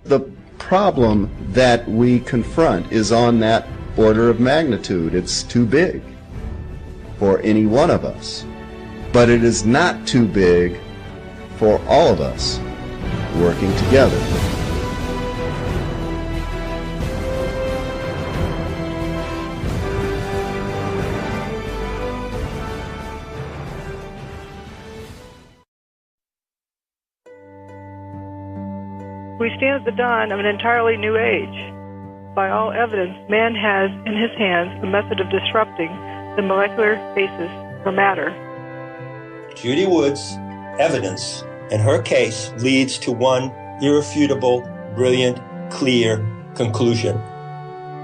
The problem that we confront is on that order of magnitude. It's too big for any one of us, but it is not too big for all of us working together. We stand at the dawn of an entirely new age. By all evidence, man has in his hands a method of disrupting the molecular basis for matter. Judy Wood's evidence in her case leads to one irrefutable, brilliant, clear conclusion: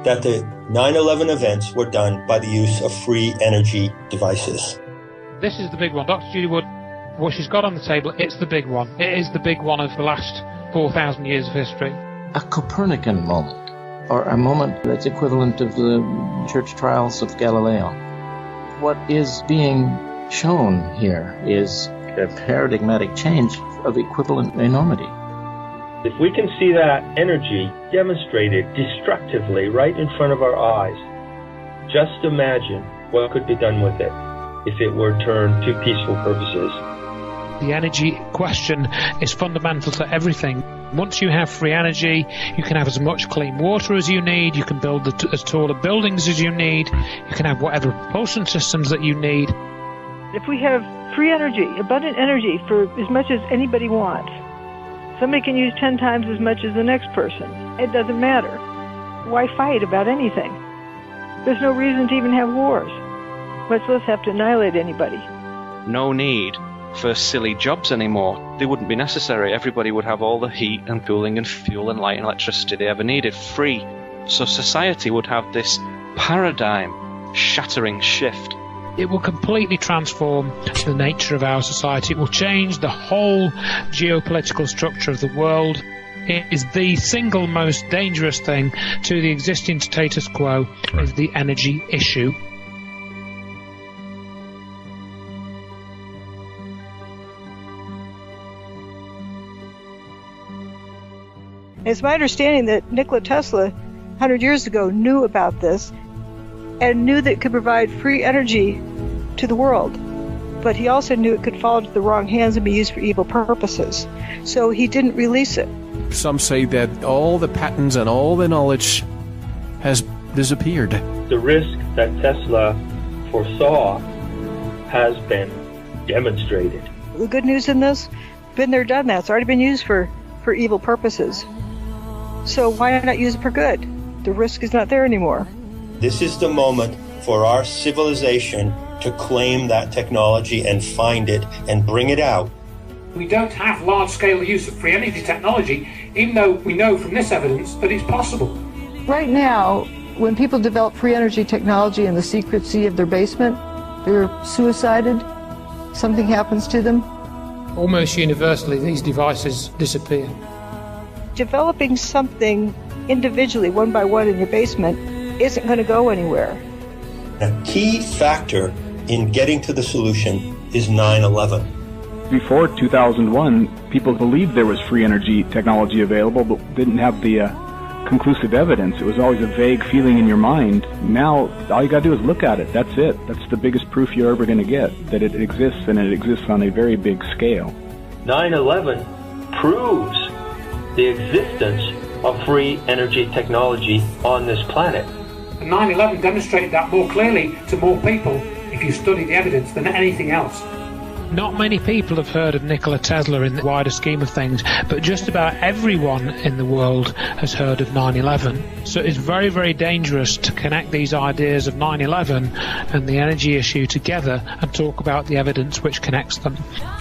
that the 9/11 events were done by the use of free energy devices. This is the big one. Dr. Judy Wood, what she's got on the table, it's the big one. It is the big one of the last 4,000 years of history. A Copernican moment, or a moment that's equivalent of the church trials of Galileo. What is being shown here is a paradigmatic change of equivalent enormity. If we can see that energy demonstrated destructively right in front of our eyes, just imagine what could be done with it if it were turned to peaceful purposes. The energy question is fundamental to everything. Once you have free energy, you can have as much clean water as you need, you can build as taller buildings as you need, you can have whatever propulsion systems that you need. If we have free energy, abundant energy for as much as anybody wants, somebody can use 10 times as much as the next person. It doesn't matter. Why fight about anything? There's no reason to even have wars, much less have to annihilate anybody. No need for silly jobs anymore. They wouldn't be necessary. Everybody would have all the heat and cooling and fuel and light and electricity they ever needed free. So society would have this paradigm-shattering shift. It will completely transform the nature of our society. It will change the whole geopolitical structure of the world. It is the single most dangerous thing to the existing status quo, is the energy issue. It's my understanding that Nikola Tesla, 100 years ago, knew about this and knew that it could provide free energy to the world. But he also knew it could fall into the wrong hands and be used for evil purposes. So he didn't release it. Some say that all the patents and all the knowledge has disappeared. The risk that Tesla foresaw has been demonstrated. The good news in this, been there, done that. It's already been used for evil purposes. So why not use it for good? The risk is not there anymore. This is the moment for our civilization to claim that technology and find it and bring it out. We don't have large-scale use of free energy technology, even though we know from this evidence that it's possible. Right now, when people develop free energy technology in the secrecy of their basement, they're suicided, something happens to them. Almost universally, these devices disappear. Developing something individually, one by one in your basement, isn't going to go anywhere. A key factor in getting to the solution is 9/11. Before 2001, people believed there was free energy technology available, but didn't have the conclusive evidence. It was always a vague feeling in your mind. Now, all you got to do is look at it. That's it. That's the biggest proof you're ever going to get, that it exists, and it exists on a very big scale. 9/11 proves the existence of free energy technology on this planet. And 9/11 demonstrated that more clearly to more people, if you study the evidence, than anything else. Not many people have heard of Nikola Tesla in the wider scheme of things, but just about everyone in the world has heard of 9/11. So it's very, very dangerous to connect these ideas of 9/11 and the energy issue together and talk about the evidence which connects them.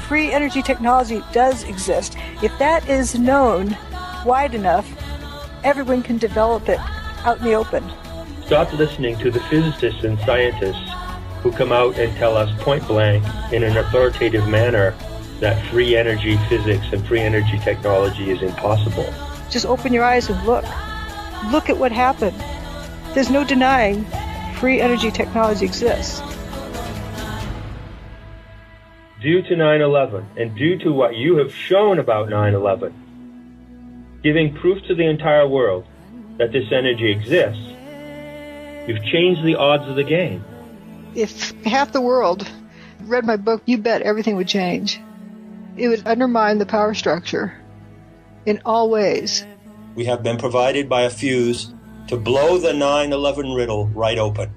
Free energy technology does exist. If that is known wide enough, everyone can develop it out in the open. Stop listening to the physicists and scientists who come out and tell us point blank in an authoritative manner that free energy physics and free energy technology is impossible. Just open your eyes and look. Look at what happened. There's no denying free energy technology exists. Due to 9/11 and due to what you have shown about 9/11, giving proof to the entire world that this energy exists, you've changed the odds of the game. If half the world read my book, you bet everything would change. It would undermine the power structure in all ways. We have been provided by a fuse to blow the 9/11 riddle right open,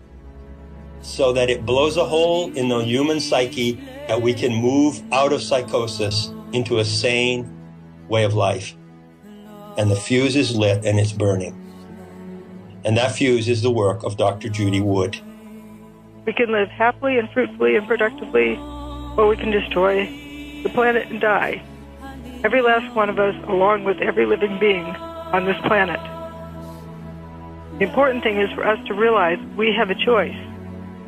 so that it blows a hole in the human psyche that we can move out of psychosis into a sane way of life. And the fuse is lit and it's burning. And that fuse is the work of Dr. Judy Wood. We can live happily and fruitfully and productively, or we can destroy the planet and die. Every last one of us, along with every living being on this planet. The important thing is for us to realize we have a choice,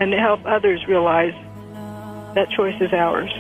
and to help others realize that choice is ours.